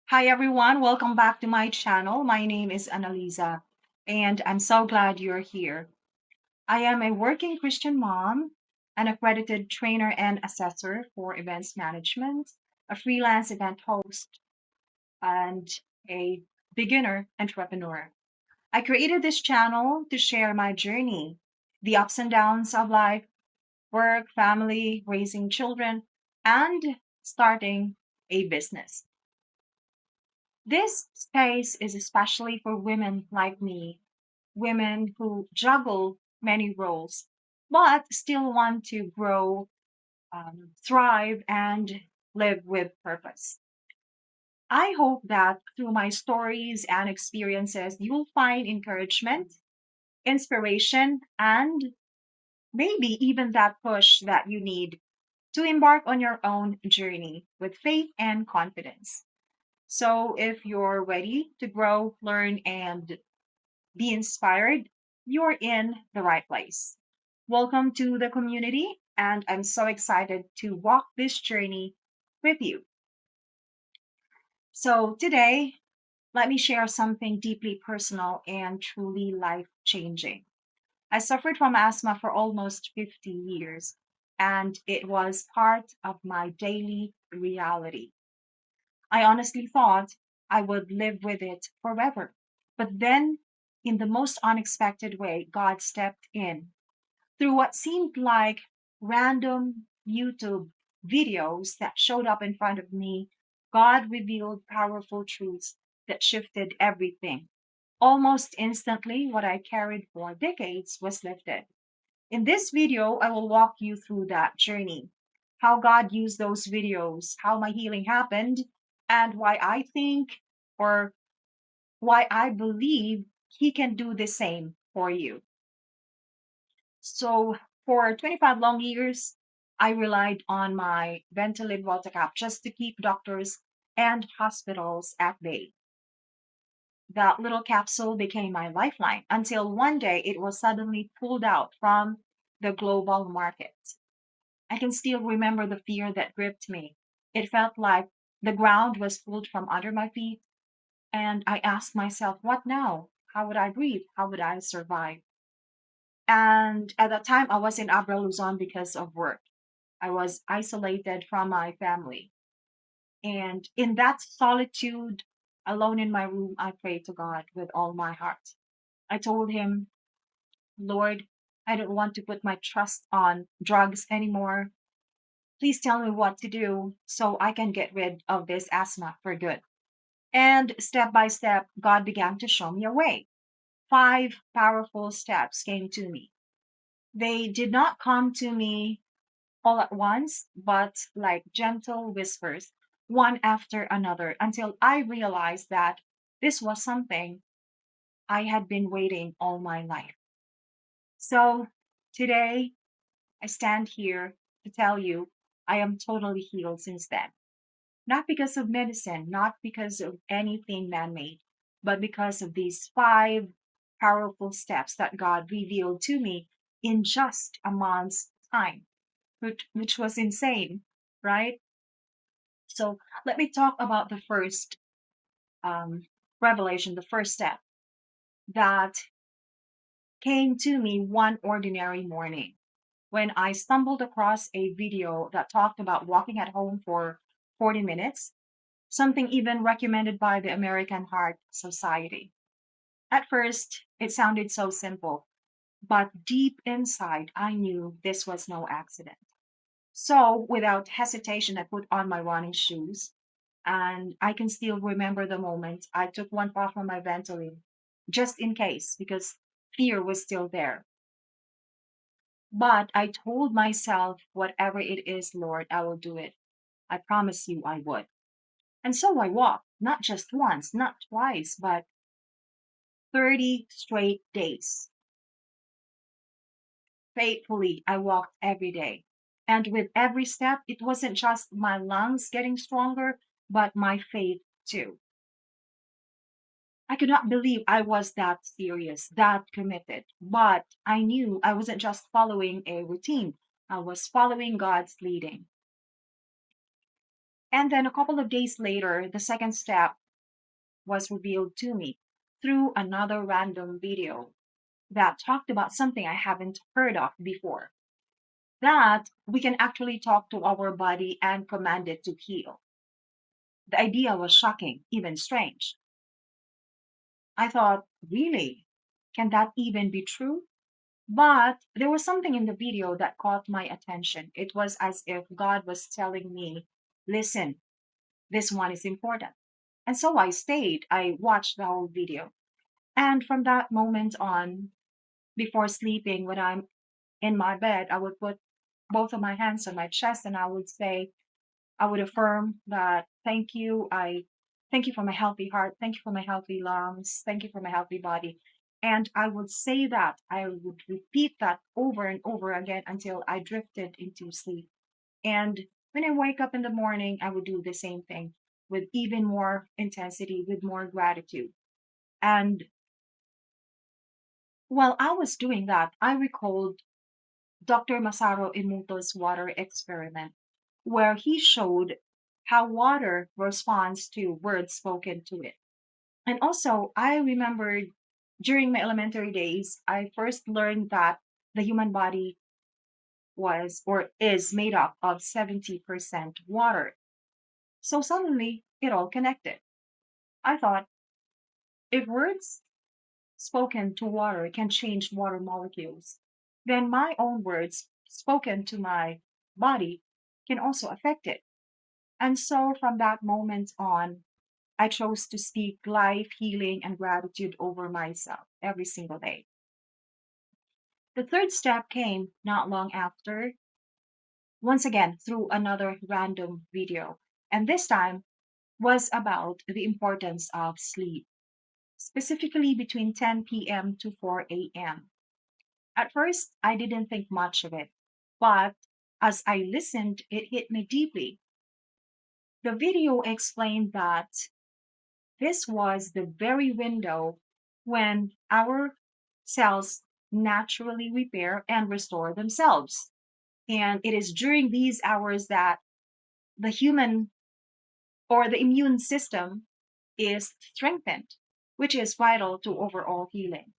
Hi everyone, welcome back to my channel. My name is Annalisa, and I'm so glad you're here. I am a working Christian mom, an accredited trainer and assessor for events management, a freelance event host, and a beginner entrepreneur. I created this channel to share my journey, the ups and downs of life, work, family, raising children, and starting a business. This space is especially for women like me, women who juggle many roles, but still want to grow, thrive, and live with purpose. I hope that through my stories and experiences, you will find encouragement, inspiration, and maybe even that push that you need to embark on your own journey with faith and confidence. So, if you're ready to grow, learn, and be inspired, you're in the right place. Welcome to the community, and I'm so excited to walk this journey with you. So, today, let me share something deeply personal and truly life changing. I suffered from asthma for almost 50 years, and it was part of my daily reality. I honestly thought I would live with it forever. But then, in the most unexpected way, God stepped in. Through what seemed like random YouTube videos that showed up in front of me, God revealed powerful truths that shifted everything. Almost instantly, what I carried for decades was lifted. In this video, I will walk you through that journey, how God used those videos, how my healing happened, and why I think or why I believe He can do the same for you. So, for 25 long years, I relied on my Ventolin Voltacap just to keep doctors and hospitals at bay. That little capsule became my lifeline until one day it was suddenly pulled out from the global market. I can still remember the fear that gripped me. It felt like the ground was pulled from under my feet, and I asked myself, what now? How would I breathe? How would I survive? And at that time, I was in Abra Luzon because of work. I was isolated from my family. And in that solitude, alone in my room, I prayed to God with all my heart. I told Him, Lord, I don't want to put my trust on drugs anymore. Please tell me what to do so I can get rid of this asthma for good. And step by step, God began to show me a way. Five powerful steps came to me. They did not come to me all at once, but like gentle whispers, one after another, until I realized that this was something I had been waiting all my life. So today, I stand here to tell you I am totally healed since then. Not because of medicine, not because of anything man made, but because of these five powerful steps that God revealed to me in just a month's time, which was insane, right? So let me talk about the first um, revelation, the first step that came to me one ordinary morning when I stumbled across a video that talked about walking at home for 40 minutes, something even recommended by the American Heart Society. At first, it sounded so simple, but deep inside, I knew this was no accident. So, without hesitation, I put on my running shoes, and I can still remember the moment I took one puff from my Ventolin, just in case, because fear was still there. But I told myself, whatever it is, Lord, I will do it. I promise you I would. And so I walked, not just once, not twice, but 30 straight days. Faithfully, I walked every day. And with every step, it wasn't just my lungs getting stronger, but my faith too. I could not believe I was that serious, that committed. But I knew I wasn't just following a routine, I was following God's leading. And then a couple of days later, the second step was revealed to me through another random video that talked about something I haven't heard of before, that we can actually talk to our body and command it to heal. The idea was shocking, even strange. I thought, really? Can that even be true? But there was something in the video that caught my attention. It was as if God was telling me, listen, this one is important. And so I stayed. I watched the whole video. And from that moment on, before sleeping, when I'm in my bed, I would put both of my hands on my chest and I would say, I would affirm that thank you. I thank you for my healthy heart. Thank you for my healthy lungs. Thank you for my healthy body. And I would say that. I would repeat that over and over again until I drifted into sleep. And when I wake up in the morning, I would do the same thing with even more intensity, with more gratitude. And while I was doing that, I recalled Dr. Masaru Emoto's water experiment, where he showed how water responds to words spoken to it. And also, I remembered during my elementary days, I first learned that the human body was or is made up of 70% water. So suddenly, it all connected. I thought, if words spoken to water can change water molecules, then my own words spoken to my body can also affect it. And so from that moment on, I chose to speak life, healing, and gratitude over myself every single day. The third step came not long after, once again through another random video. And this time was about the importance of sleep, specifically between 10 p.m. to 4 a.m. At first, I didn't think much of it, but as I listened, it hit me deeply. The video explained that this was the very window when our cells naturally repair and restore themselves. And it is during these hours that the human or the immune system is strengthened, which is vital to overall healing.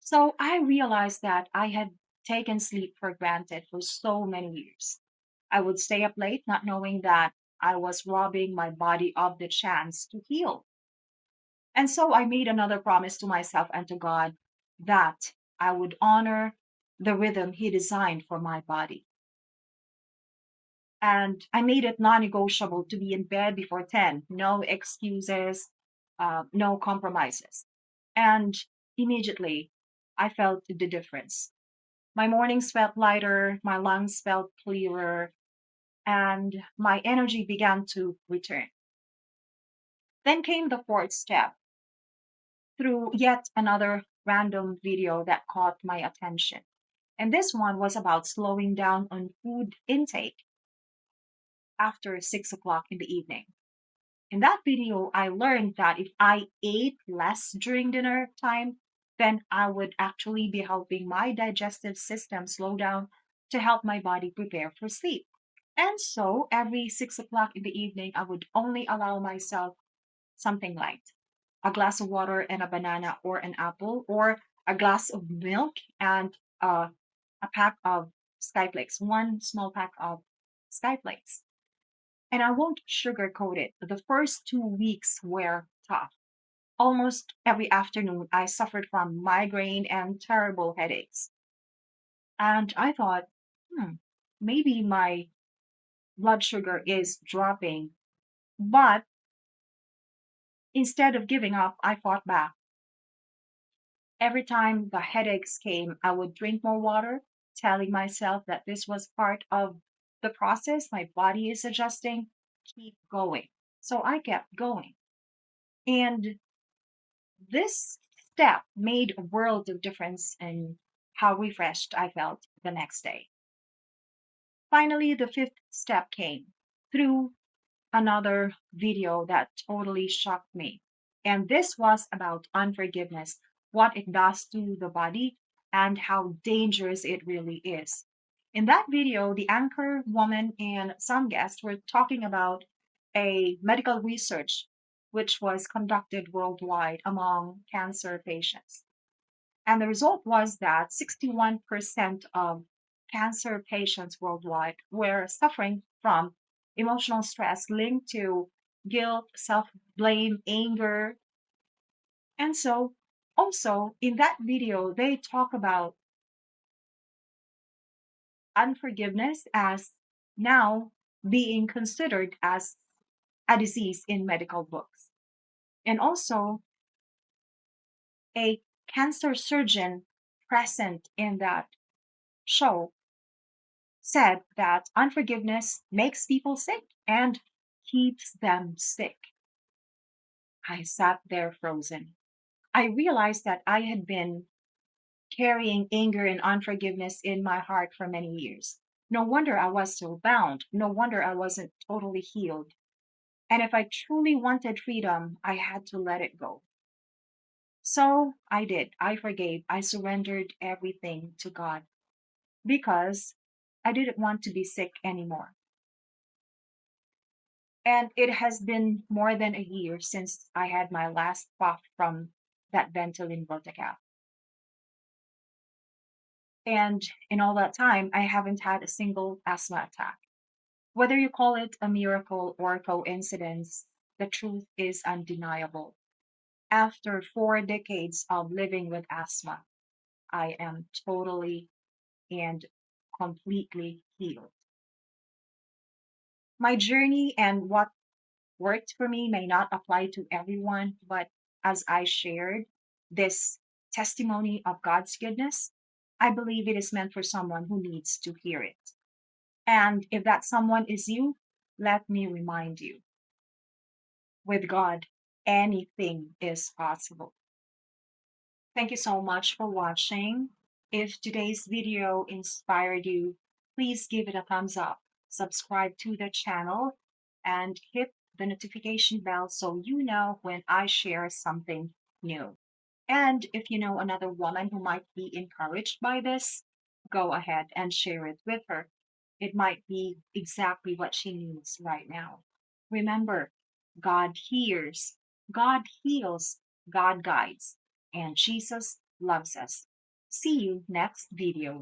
So I realized that I had taken sleep for granted for so many years. I would stay up late not knowing that I was robbing my body of the chance to heal. And so I made another promise to myself and to God that I would honor the rhythm He designed for my body. And I made it non negotiable to be in bed before 10, no excuses, no compromises. And immediately, I felt the difference. My mornings felt lighter, my lungs felt clearer, and my energy began to return. Then came the fourth step through yet another random video that caught my attention. And this one was about slowing down on food intake after 6 o'clock in the evening. In that video, I learned that if I ate less during dinner time, then I would actually be helping my digestive system slow down to help my body prepare for sleep. And so every 6 o'clock in the evening, I would only allow myself something light, a glass of water and a banana or an apple, or a glass of milk and a pack of skyflakes, one small pack of skyflakes. And I won't sugarcoat it. The first 2 weeks were tough. Almost every afternoon, I suffered from migraine and terrible headaches. And I thought, hmm, maybe my blood sugar is dropping. But instead of giving up, I fought back. Every time the headaches came, I would drink more water, telling myself that this was part of the process. My body is adjusting. Keep going. So I kept going. And this step made a world of difference in how refreshed I felt the next day. Finally, the fifth step came through another video that totally shocked me. And this was about unforgiveness, what it does to the body, and how dangerous it really is. In that video, the anchor woman and some guests were talking about a medical research which was conducted worldwide among cancer patients. And the result was that 61% of cancer patients worldwide were suffering from emotional stress linked to guilt, self blame, anger. And so, also in that video, they talk about unforgiveness as now being considered as a disease in medical books. And also, a cancer surgeon present in that show said that unforgiveness makes people sick and keeps them sick. I sat there frozen. I realized that I had been carrying anger and unforgiveness in my heart for many years. No wonder I was so bound. No wonder I wasn't totally healed. And if I truly wanted freedom, I had to let it go. So I did. I forgave. I surrendered everything to God because I didn't want to be sick anymore. And it has been more than a year since I had my last puff from that Ventolin Voltacap. And in all that time, I haven't had a single asthma attack. Whether you call it a miracle or a coincidence, the truth is undeniable. After 4 decades of living with asthma, I am totally and completely healed. My journey and what worked for me may not apply to everyone, but as I shared this testimony of God's goodness, I believe it is meant for someone who needs to hear it. And if that someone is you, let me remind you with God, anything is possible. Thank you so much for watching. If today's video inspired you, please give it a thumbs up, subscribe to the channel, and hit the notification bell so you know when I share something new. And if you know another woman who might be encouraged by this, go ahead and share it with her. It might be exactly what she needs right now. Remember, God hears, God heals, God guides, and Jesus loves us. See you next video.